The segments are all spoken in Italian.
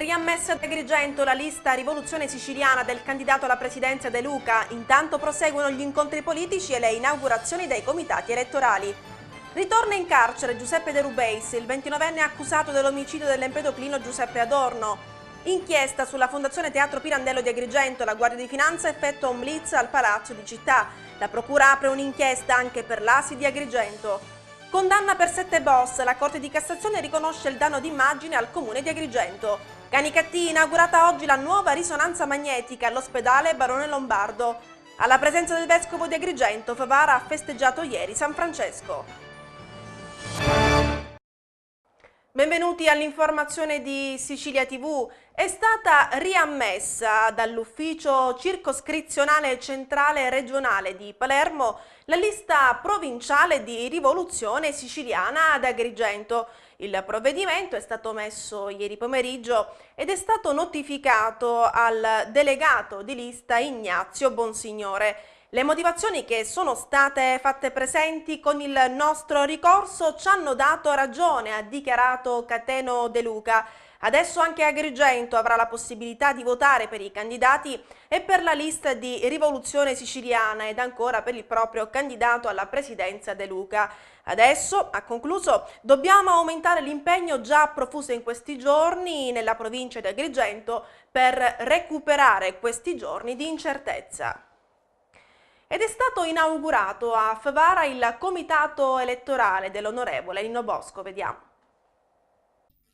Riammessa ad Agrigento la lista Rivoluzione Siciliana del candidato alla presidenza De Luca. Intanto proseguono gli incontri politici e le inaugurazioni dei comitati elettorali. Ritorna in carcere Giuseppe De Rubeis, il 29enne accusato dell'omicidio dell'empedoclino Giuseppe Adorno. Inchiesta sulla Fondazione Teatro Pirandello di Agrigento. La Guardia di Finanza effettua un blitz al Palazzo di Città. La Procura apre un'inchiesta anche per l'ASI di Agrigento. Condanna per 7 boss. La Corte di Cassazione riconosce il danno d'immagine al Comune di Agrigento. Canicattì, inaugurata oggi la nuova risonanza magnetica all'ospedale Barone Lombardo. Alla presenza del Vescovo di Agrigento, Favara ha festeggiato ieri San Francesco. Benvenuti all'informazione di Sicilia TV. È stata riammessa dall'Ufficio Circoscrizionale Centrale Regionale di Palermo la lista provinciale di Rivoluzione Siciliana ad Agrigento. Il provvedimento è stato messo ieri pomeriggio ed è stato notificato al delegato di lista Ignazio Bonsignore. Le motivazioni che sono state fatte presenti con il nostro ricorso ci hanno dato ragione, ha dichiarato Cateno De Luca. Adesso anche Agrigento avrà la possibilità di votare per i candidati e per la lista di Rivoluzione Siciliana ed ancora per il proprio candidato alla presidenza De Luca. Adesso, ha concluso, dobbiamo aumentare l'impegno già profuso in questi giorni nella provincia di Agrigento per recuperare questi giorni di incertezza. Ed è stato inaugurato a Favara il comitato elettorale dell'onorevole Nino Bosco. Vediamo.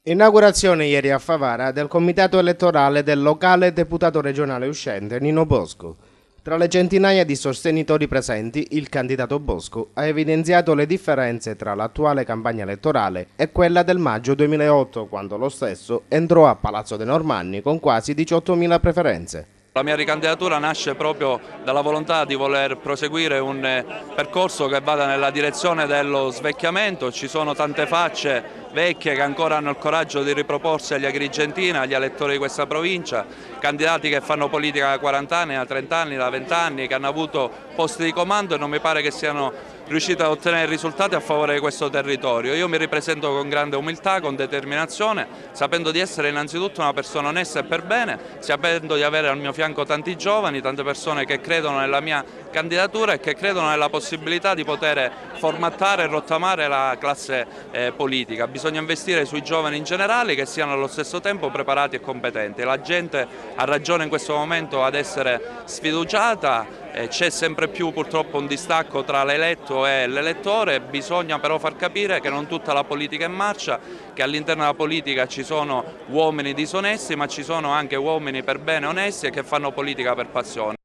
Inaugurazione ieri a Favara del comitato elettorale del locale deputato regionale uscente Nino Bosco. Tra le centinaia di sostenitori presenti, il candidato Bosco ha evidenziato le differenze tra l'attuale campagna elettorale e quella del maggio 2008, quando lo stesso entrò a Palazzo dei Normanni con quasi 18.000 preferenze. La mia ricandidatura nasce proprio dalla volontà di voler proseguire un percorso che vada nella direzione dello svecchiamento. Ci sono tante facce vecchie che ancora hanno il coraggio di riproporsi agli agrigentini, agli elettori di questa provincia, candidati che fanno politica da 40 anni, da 30 anni, da 20 anni, che hanno avuto posti di comando e non mi pare che siano riusciti a ottenere risultati a favore di questo territorio. Io mi ripresento con grande umiltà, con determinazione, sapendo di essere innanzitutto una persona onesta e per bene, sapendo di avere al mio fianco tanti giovani, tante persone che credono nella mia candidatura e che credono nella possibilità di poter formattare e rottamare la classe politica. Bisogna investire sui giovani in generale che siano allo stesso tempo preparati e competenti. La gente ha ragione in questo momento ad essere sfiduciata. C'è sempre più purtroppo un distacco tra l'eletto e l'elettore, bisogna però far capire che non tutta la politica è marcia, che all'interno della politica ci sono uomini disonesti ma ci sono anche uomini per bene onesti e che fanno politica per passione.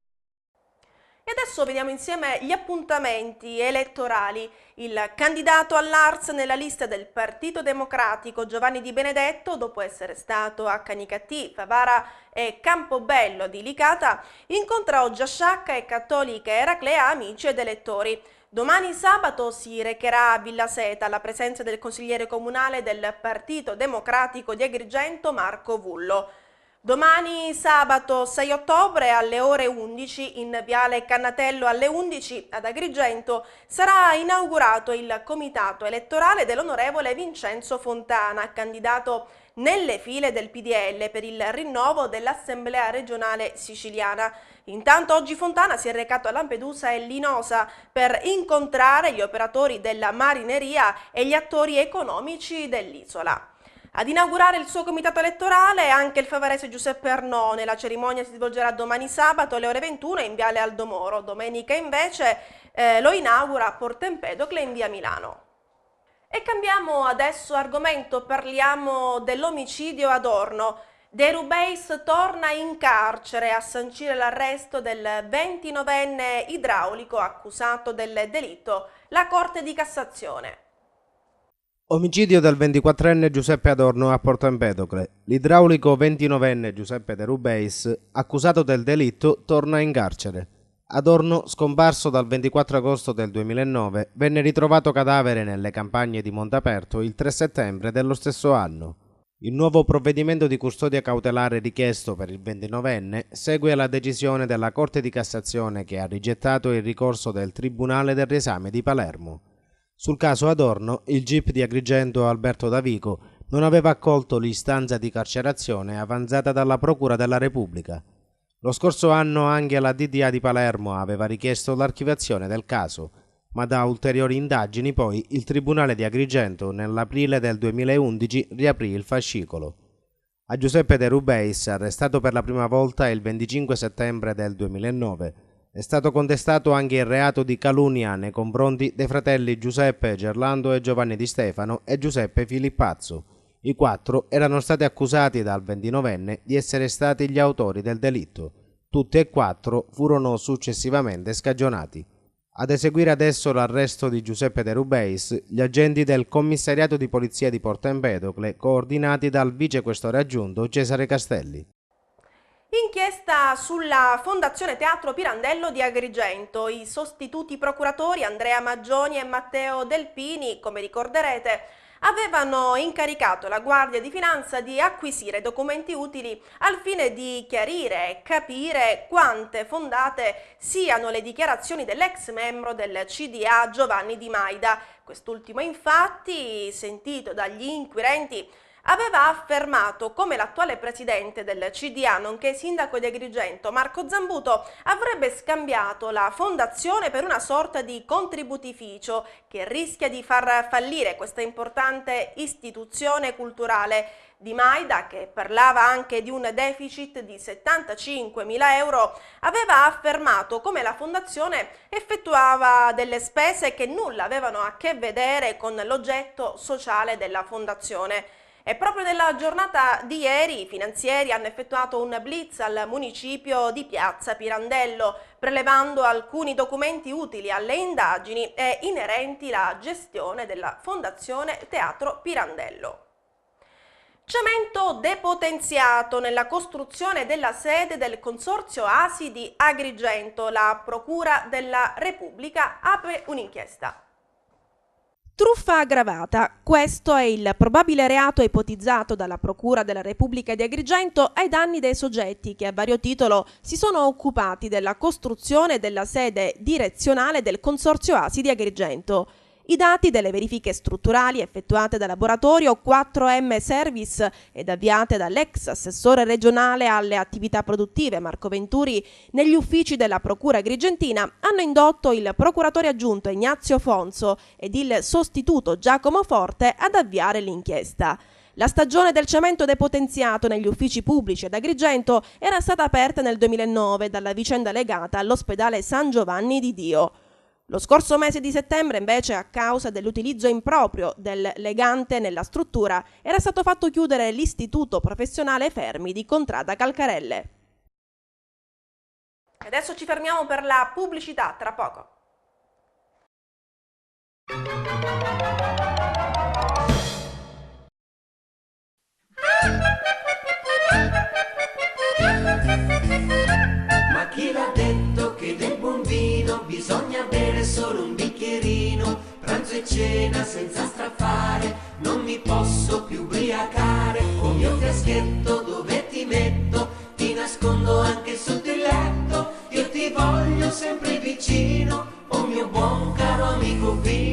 E adesso vediamo insieme gli appuntamenti elettorali. Il candidato all'Ars nella lista del Partito Democratico Giovanni Di Benedetto, dopo essere stato a Canicattì, Favara e Campobello di Licata, incontra oggi a Sciacca e Cattolica Eraclea amici ed elettori. Domani sabato si recherà a Villaseta alla presenza del consigliere comunale del Partito Democratico di Agrigento Marco Vullo. Domani sabato 6 ottobre alle ore 11 in Viale Cannatello alle 11 ad Agrigento sarà inaugurato il comitato elettorale dell'onorevole Vincenzo Fontana, candidato nelle file del PDL per il rinnovo dell'Assemblea regionale siciliana. Intanto oggi Fontana si è recato a Lampedusa e Linosa per incontrare gli operatori della marineria e gli attori economici dell'isola. Ad inaugurare il suo comitato elettorale anche il favarese Giuseppe Arnone. La cerimonia si svolgerà domani sabato alle ore 21 in Viale Aldomoro. Domenica invece lo inaugura a Porto Empedocle in via Milano. E cambiamo adesso argomento, parliamo dell'omicidio Adorno. De Rubeis torna in carcere a sancire l'arresto del 29enne idraulico accusato del delitto. La Corte di Cassazione. Omicidio del 24enne Giuseppe Adorno a Porto Empedocle. L'idraulico 29enne Giuseppe De Rubeis, accusato del delitto, torna in carcere. Adorno, scomparso dal 24 agosto del 2009, venne ritrovato cadavere nelle campagne di Montaperto il 3 settembre dello stesso anno. Il nuovo provvedimento di custodia cautelare richiesto per il 29enne segue alla decisione della Corte di Cassazione che ha rigettato il ricorso del Tribunale del Riesame di Palermo. Sul caso Adorno, il GIP di Agrigento Alberto Davico non aveva accolto l'istanza di carcerazione avanzata dalla Procura della Repubblica. Lo scorso anno anche la DDA di Palermo aveva richiesto l'archiviazione del caso, ma da ulteriori indagini poi il Tribunale di Agrigento nell'aprile del 2011 riaprì il fascicolo. A Giuseppe De Rubeis, arrestato per la prima volta il 25 settembre del 2009, è stato contestato anche il reato di calunnia nei confronti dei fratelli Giuseppe Gerlando e Giovanni Di Stefano e Giuseppe Filippazzo. I 4 erano stati accusati dal 29enne di essere stati gli autori del delitto. Tutti e 4 furono successivamente scagionati. Ad eseguire adesso l'arresto di Giuseppe De Rubeis, gli agenti del commissariato di polizia di Porto Empedocle, coordinati dal vicequestore aggiunto Cesare Castelli. Inchiesta sulla Fondazione Teatro Pirandello di Agrigento. I sostituti procuratori Andrea Maggioni e Matteo Delpini, come ricorderete, avevano incaricato la Guardia di Finanza di acquisire documenti utili al fine di chiarire e capire quante fondate siano le dichiarazioni dell'ex membro del CDA Giovanni Di Maida. Quest'ultimo, infatti, sentito dagli inquirenti, aveva affermato come l'attuale presidente del CDA, nonché sindaco di Agrigento, Marco Zambuto, avrebbe scambiato la fondazione per una sorta di contributificio che rischia di far fallire questa importante istituzione culturale. Di Maida, che parlava anche di un deficit di 75.000 euro, aveva affermato come la fondazione effettuava delle spese che nulla avevano a che vedere con l'oggetto sociale della fondazione. E proprio nella giornata di ieri i finanzieri hanno effettuato un blitz al municipio di Piazza Pirandello, prelevando alcuni documenti utili alle indagini e inerenti alla gestione della Fondazione Teatro Pirandello. Cemento depotenziato nella costruzione della sede del Consorzio ASI di Agrigento. La Procura della Repubblica apre un'inchiesta. Truffa aggravata. Questo è il probabile reato ipotizzato dalla Procura della Repubblica di Agrigento ai danni dei soggetti che a vario titolo si sono occupati della costruzione della sede direzionale del Consorzio ASI di Agrigento. I dati delle verifiche strutturali effettuate dal laboratorio 4M Service ed avviate dall'ex assessore regionale alle attività produttive Marco Venturi negli uffici della Procura agrigentina hanno indotto il procuratore aggiunto Ignazio Fonso ed il sostituto Giacomo Forte ad avviare l'inchiesta. La stagione del cemento depotenziato negli uffici pubblici ad Agrigento era stata aperta nel 2009 dalla vicenda legata all'ospedale San Giovanni di Dio. Lo scorso mese di settembre, invece, a causa dell'utilizzo improprio del legante nella struttura, era stato fatto chiudere l'Istituto Professionale Fermi di Contrada Calcarelle. Adesso ci fermiamo per la pubblicità, tra poco. Ma chi l'ha detto che del buon vino bisogna bere solo un bicchierino? Pranzo e cena senza strafare, non mi posso più ubriacare. Con mio fiaschetto dove ti metto, ti nascondo anche sotto il letto. Io ti voglio sempre vicino, oh mio buon caro amico vino.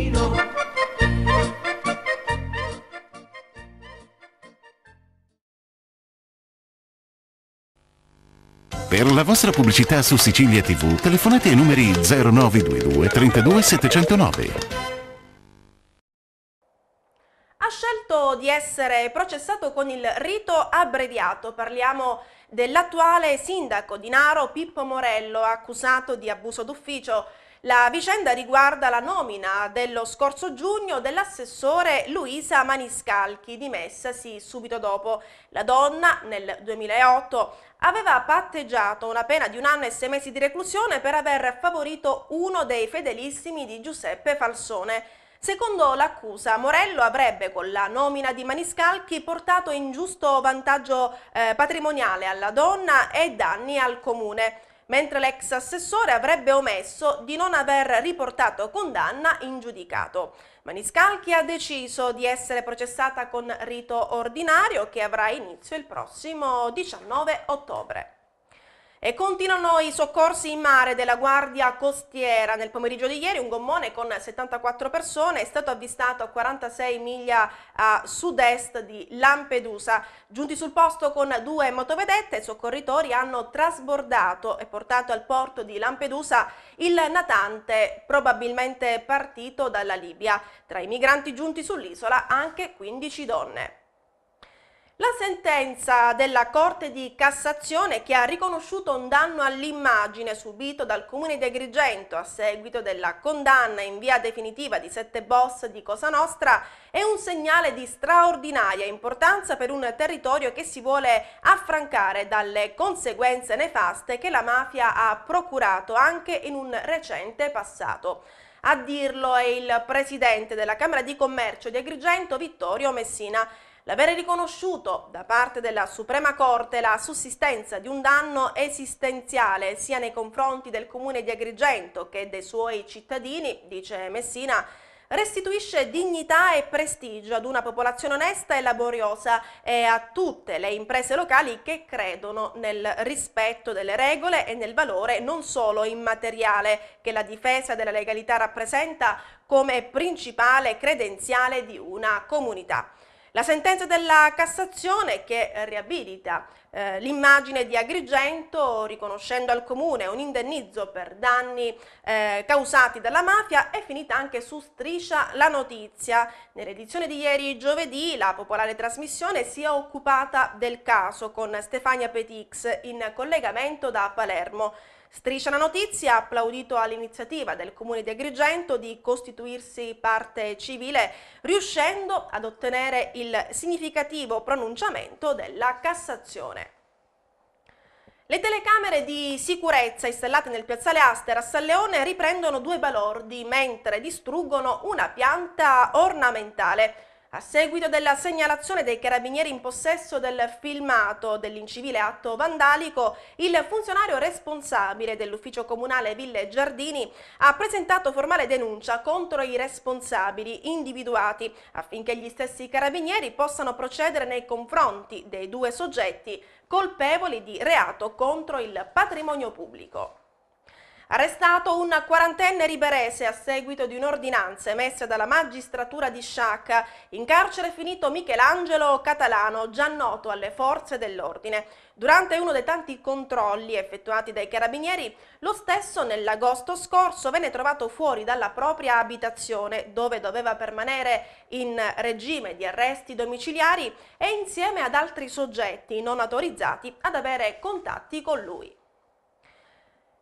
Per la vostra pubblicità su Sicilia TV telefonate ai numeri 0922 32 709. Ha scelto di essere processato con il rito abbreviato. Parliamo dell'attuale sindaco di Naro, Pippo Morello, accusato di abuso d'ufficio. La vicenda riguarda la nomina dello scorso giugno dell'assessore Luisa Maniscalchi, dimessasi subito dopo. La donna, nel 2008, aveva patteggiato una pena di 1 anno e 6 mesi di reclusione per aver favorito uno dei fedelissimi di Giuseppe Falsone. Secondo l'accusa, Morello avrebbe con la nomina di Maniscalchi portato ingiusto vantaggio patrimoniale alla donna e danni al comune, mentre l'ex assessore avrebbe omesso di non aver riportato condanna in giudicato. Maniscalchi ha deciso di essere processata con rito ordinario che avrà inizio il prossimo 19 ottobre. E continuano i soccorsi in mare della Guardia Costiera. Nel pomeriggio di ieri un gommone con 74 persone è stato avvistato a 46 miglia a sud-est di Lampedusa. Giunti sul posto con 2 motovedette, i soccorritori hanno trasbordato e portato al porto di Lampedusa il natante, probabilmente partito dalla Libia. Tra i migranti giunti sull'isola anche 15 donne. La sentenza della Corte di Cassazione, che ha riconosciuto un danno all'immagine subito dal Comune di Agrigento a seguito della condanna in via definitiva di 7 boss di Cosa Nostra, è un segnale di straordinaria importanza per un territorio che si vuole affrancare dalle conseguenze nefaste che la mafia ha procurato anche in un recente passato. A dirlo è il presidente della Camera di Commercio di Agrigento, Vittorio Messina. L'avere riconosciuto da parte della Suprema Corte la sussistenza di un danno esistenziale sia nei confronti del Comune di Agrigento che dei suoi cittadini, dice Messina, restituisce dignità e prestigio ad una popolazione onesta e laboriosa e a tutte le imprese locali che credono nel rispetto delle regole e nel valore non solo immateriale che la difesa della legalità rappresenta come principale credenziale di una comunità. La sentenza della Cassazione, che riabilita l'immagine di Agrigento, riconoscendo al Comune un indennizzo per danni causati dalla mafia, è finita anche su Striscia la Notizia. Nell'edizione di ieri giovedì la popolare trasmissione si è occupata del caso con Stefania Petix in collegamento da Palermo. Striscia la Notizia ha applaudito all'iniziativa del Comune di Agrigento di costituirsi parte civile, riuscendo ad ottenere il significativo pronunciamento della Cassazione. Le telecamere di sicurezza installate nel piazzale Aster a San Leone riprendono 2 balordi mentre distruggono una pianta ornamentale. A seguito della segnalazione dei carabinieri in possesso del filmato dell'incivile atto vandalico, il funzionario responsabile dell'ufficio comunale Ville Giardini ha presentato formale denuncia contro i responsabili individuati affinché gli stessi carabinieri possano procedere nei confronti dei 2 soggetti colpevoli di reato contro il patrimonio pubblico. Arrestato un 40enne riberese a seguito di un'ordinanza emessa dalla magistratura di Sciacca. In carcere è finito Michelangelo Catalano, già noto alle forze dell'ordine. Durante uno dei tanti controlli effettuati dai carabinieri, lo stesso nell'agosto scorso venne trovato fuori dalla propria abitazione, dove doveva permanere in regime di arresti domiciliari e insieme ad altri soggetti non autorizzati ad avere contatti con lui.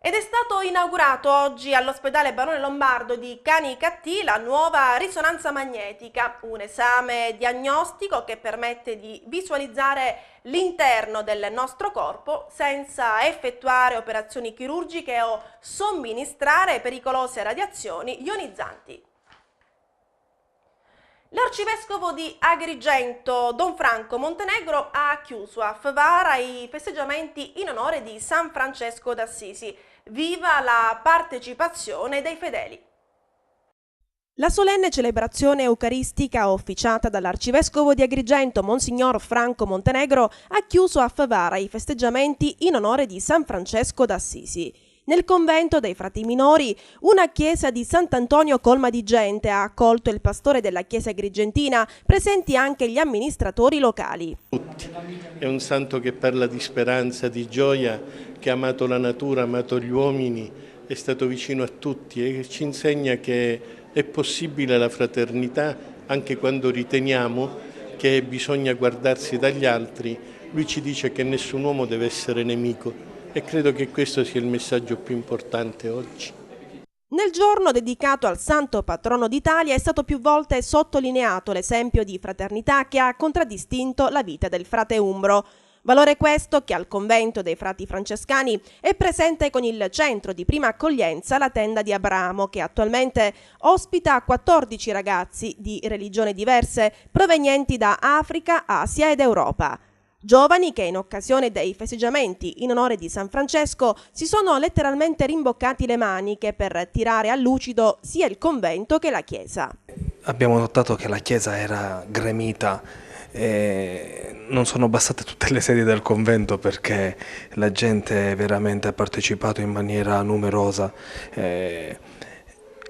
Ed è stato inaugurato oggi all'ospedale Barone Lombardo di Canicattì la nuova risonanza magnetica, un esame diagnostico che permette di visualizzare l'interno del nostro corpo senza effettuare operazioni chirurgiche o somministrare pericolose radiazioni ionizzanti. L'arcivescovo di Agrigento, Don Franco Montenegro, ha chiuso a Favara i festeggiamenti in onore di San Francesco d'Assisi. Viva la partecipazione dei fedeli! La solenne celebrazione eucaristica officiata dall'arcivescovo di Agrigento, Monsignor Franco Montenegro, ha chiuso a Favara i festeggiamenti in onore di San Francesco d'Assisi. Nel convento dei frati minori, una chiesa di Sant'Antonio colma di gente ha accolto il pastore della chiesa agrigentina, presenti anche gli amministratori locali. È un santo che parla di speranza, di gioia, che ha amato la natura, ha amato gli uomini, è stato vicino a tutti e ci insegna che è possibile la fraternità anche quando riteniamo che bisogna guardarsi dagli altri. Lui ci dice che nessun uomo deve essere nemico. E credo che questo sia il messaggio più importante oggi. Nel giorno dedicato al santo patrono d'Italia è stato più volte sottolineato l'esempio di fraternità che ha contraddistinto la vita del frate umbro. Valore questo che al convento dei frati francescani è presente con il centro di prima accoglienza la tenda di Abramo, che attualmente ospita 14 ragazzi di religioni diverse provenienti da Africa, Asia ed Europa. Giovani che in occasione dei festeggiamenti in onore di San Francesco si sono letteralmente rimboccati le maniche per tirare a lucido sia il convento che la chiesa. Abbiamo notato che la chiesa era gremita Non sono bastate tutte le sedie del convento perché la gente veramente ha partecipato in maniera numerosa.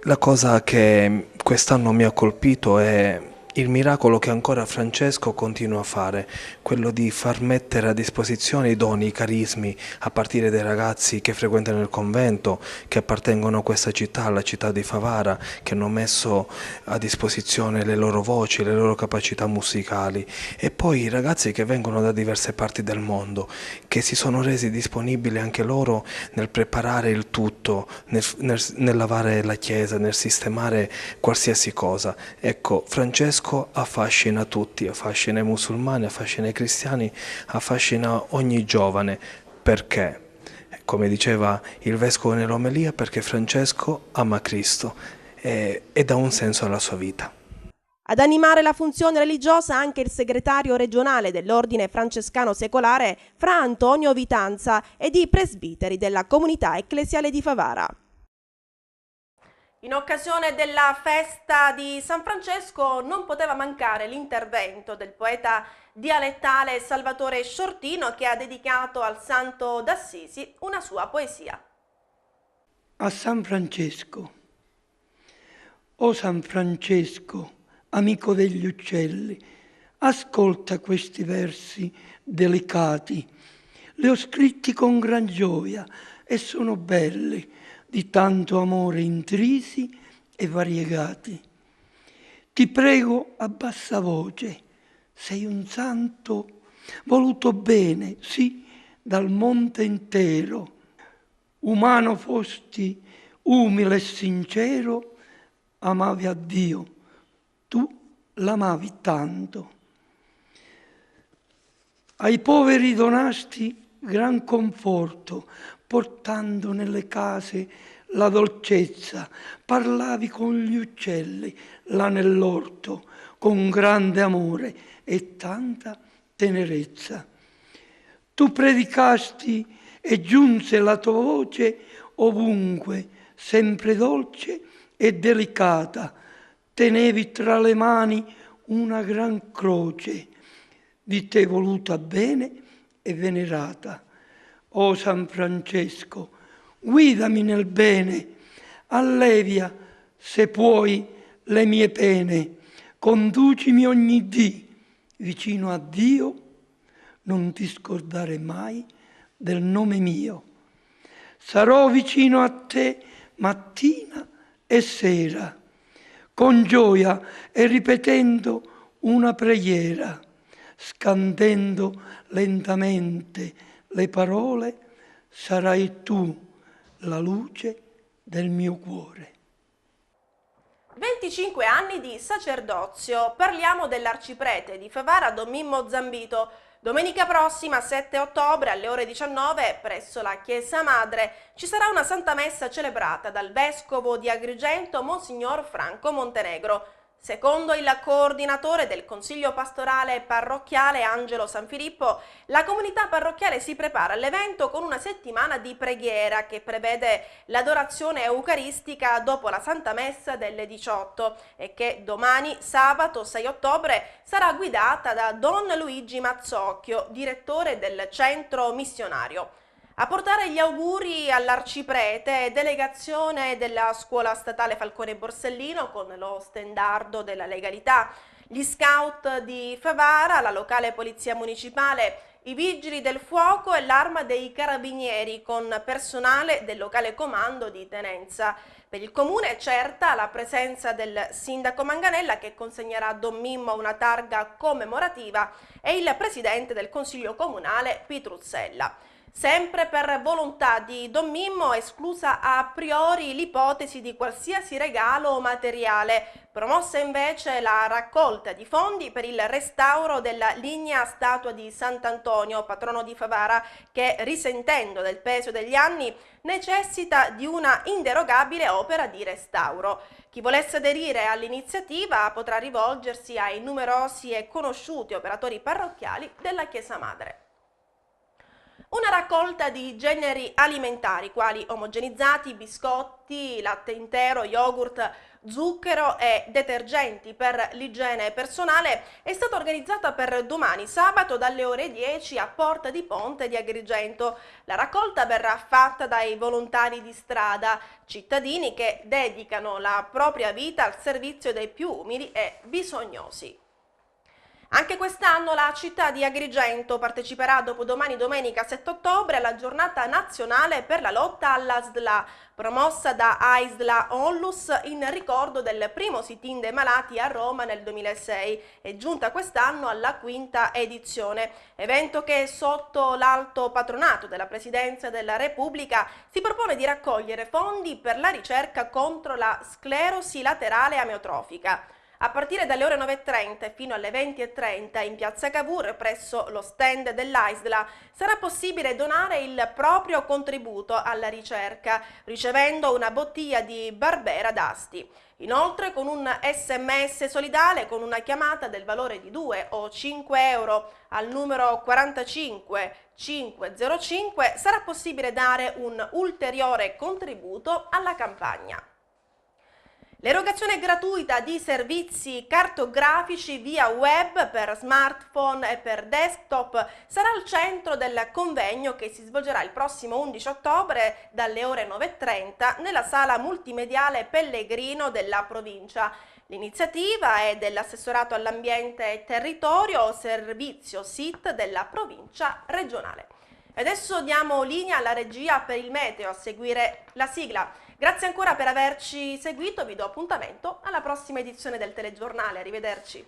La cosa che quest'anno mi ha colpito è il miracolo che ancora Francesco continua a fare, quello di far mettere a disposizione i doni, i carismi, a partire dai ragazzi che frequentano il convento, che appartengono a questa città, alla città di Favara, che hanno messo a disposizione le loro voci, le loro capacità musicali, e poi i ragazzi che vengono da diverse parti del mondo, che si sono resi disponibili anche loro nel preparare il tutto, nel lavare la chiesa, nel sistemare qualsiasi cosa. Ecco, Francesco affascina tutti, affascina i musulmani, affascina i cristiani, affascina ogni giovane. Perché? Come diceva il vescovo nell'omelia, perché Francesco ama Cristo e dà un senso alla sua vita. Ad animare la funzione religiosa anche il segretario regionale dell'Ordine Francescano Secolare, Fra Antonio Vitanza, ed i presbiteri della comunità ecclesiale di Favara. In occasione della festa di San Francesco non poteva mancare l'intervento del poeta dialettale Salvatore Sciortino, che ha dedicato al Santo d'Assisi una sua poesia. A San Francesco. O San Francesco, amico degli uccelli, ascolta questi versi delicati. Li ho scritti con gran gioia e sono belli, di tanto amore intrisi e variegati. Ti prego a bassa voce, sei un santo voluto bene, sì, dal monte intero. Umano fosti, umile e sincero, amavi a Dio, tu l'amavi tanto. Ai poveri donasti gran conforto, portando nelle case la dolcezza, parlavi con gli uccelli là nell'orto, con grande amore e tanta tenerezza. Tu predicasti e giunse la tua voce ovunque, sempre dolce e delicata. Tenevi tra le mani una gran croce, di te voluta bene e venerata. O San Francesco, guidami nel bene, allevia, se puoi, le mie pene, conducimi ogni dì vicino a Dio, non ti scordare mai del nome mio. Sarò vicino a te mattina e sera, con gioia e ripetendo una preghiera, scandendo lentamente le parole, sarai tu la luce del mio cuore. 25 anni di sacerdozio. Parliamo dell'arciprete di Favara Don Mimmo Zambito. Domenica prossima, 7 ottobre, alle ore 19, presso la Chiesa Madre, ci sarà una Santa Messa celebrata dal Vescovo di Agrigento, Monsignor Franco Montenegro. Secondo il coordinatore del Consiglio Pastorale Parrocchiale Angelo Sanfilippo, la comunità parrocchiale si prepara all'evento con una settimana di preghiera che prevede l'adorazione eucaristica dopo la Santa Messa delle 18 e che domani, sabato 6 ottobre, sarà guidata da Don Luigi Mazzocchio, direttore del centro missionario. A portare gli auguri all'arciprete, delegazione della scuola statale Falcone Borsellino con lo stendardo della legalità, gli scout di Favara, la locale polizia municipale, i vigili del fuoco e l'arma dei carabinieri con personale del locale comando di tenenza. Per il comune è certa la presenza del sindaco Manganella, che consegnerà a Don Mimmo una targa commemorativa, e il presidente del consiglio comunale Pitruzzella. Sempre per volontà di Don Mimmo, esclusa a priori l'ipotesi di qualsiasi regalo o materiale, promossa invece la raccolta di fondi per il restauro della lignea statua di Sant'Antonio, patrono di Favara, che, risentendo del peso degli anni, necessita di una inderogabile opera di restauro. Chi volesse aderire all'iniziativa potrà rivolgersi ai numerosi e conosciuti operatori parrocchiali della Chiesa Madre. Una raccolta di generi alimentari quali omogenizzati, biscotti, latte intero, yogurt, zucchero e detergenti per l'igiene personale è stata organizzata per domani sabato dalle ore 10 a Porta di Ponte di Agrigento. La raccolta verrà fatta dai volontari di strada, cittadini che dedicano la propria vita al servizio dei più umili e bisognosi. Anche quest'anno la città di Agrigento parteciperà dopodomani domenica 7 ottobre alla giornata nazionale per la lotta alla SLA, promossa da AISLA Onlus in ricordo del primo sit-in dei malati a Roma nel 2006 e giunta quest'anno alla 5ª edizione, evento che sotto l'alto patronato della Presidenza della Repubblica si propone di raccogliere fondi per la ricerca contro la sclerosi laterale amiotrofica. A partire dalle ore 9.30 fino alle 20.30 in piazza Cavour, presso lo stand dell'AISLA, sarà possibile donare il proprio contributo alla ricerca, ricevendo una bottiglia di Barbera d'Asti. Inoltre, con un SMS solidale con una chiamata del valore di 2 o 5 euro al numero 45505 sarà possibile dare un ulteriore contributo alla campagna. L'erogazione gratuita di servizi cartografici via web per smartphone e per desktop sarà al centro del convegno che si svolgerà il prossimo 11 ottobre dalle ore 9.30 nella sala multimediale Pellegrino della provincia. L'iniziativa è dell'assessorato all'ambiente e territorio, servizio SIT della provincia regionale. E adesso diamo linea alla regia per il meteo, a seguire la sigla. Grazie ancora per averci seguito, vi do appuntamento alla prossima edizione del telegiornale, arrivederci.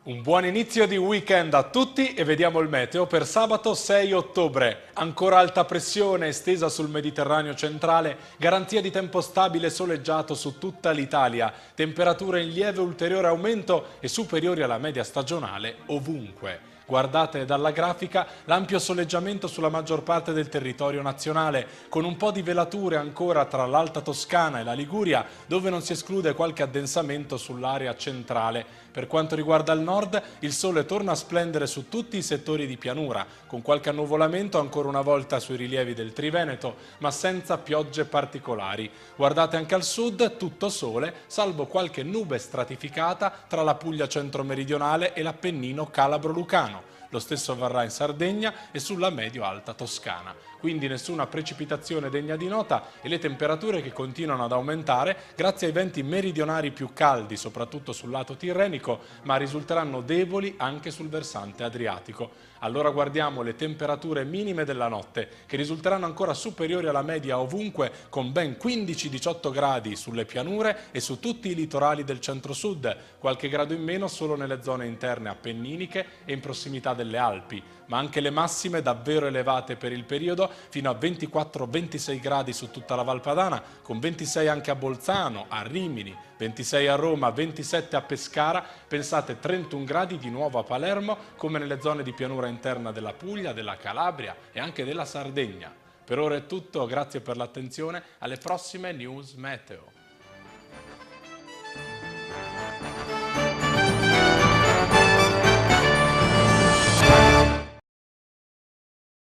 Un buon inizio di weekend a tutti e vediamo il meteo per sabato 6 ottobre. Ancora alta pressione estesa sul Mediterraneo centrale, garanzia di tempo stabile e soleggiato su tutta l'Italia, temperature in lieve ulteriore aumento e superiori alla media stagionale ovunque. Guardate dalla grafica l'ampio soleggiamento sulla maggior parte del territorio nazionale, con un po' di velature ancora tra l'Alta Toscana e la Liguria, dove non si esclude qualche addensamento sull'area centrale. Per quanto riguarda il nord, il sole torna a splendere su tutti i settori di pianura, con qualche annuvolamento ancora una volta sui rilievi del Triveneto, ma senza piogge particolari. Guardate anche al sud, tutto sole, salvo qualche nube stratificata tra la Puglia centro-meridionale e l'Appennino calabro-lucano. Lo stesso avverrà in Sardegna e sulla medio-alta Toscana. Quindi nessuna precipitazione degna di nota e le temperature che continuano ad aumentare grazie ai venti meridionali più caldi, soprattutto sul lato tirrenico, ma risulteranno deboli anche sul versante adriatico. Allora guardiamo le temperature minime della notte, che risulteranno ancora superiori alla media ovunque, con ben 15-18 gradi sulle pianure e su tutti i litorali del centro-sud, qualche grado in meno solo nelle zone interne appenniniche e in prossimità delle Alpi, ma anche le massime davvero elevate per il periodo, fino a 24-26 gradi su tutta la Val Padana, con 26 anche a Bolzano, a Rimini, 26 a Roma, 27 a Pescara, pensate 31 gradi di nuovo a Palermo, come nelle zone di pianura interna della Puglia, della Calabria e anche della Sardegna. Per ora è tutto, grazie per l'attenzione, alle prossime news meteo.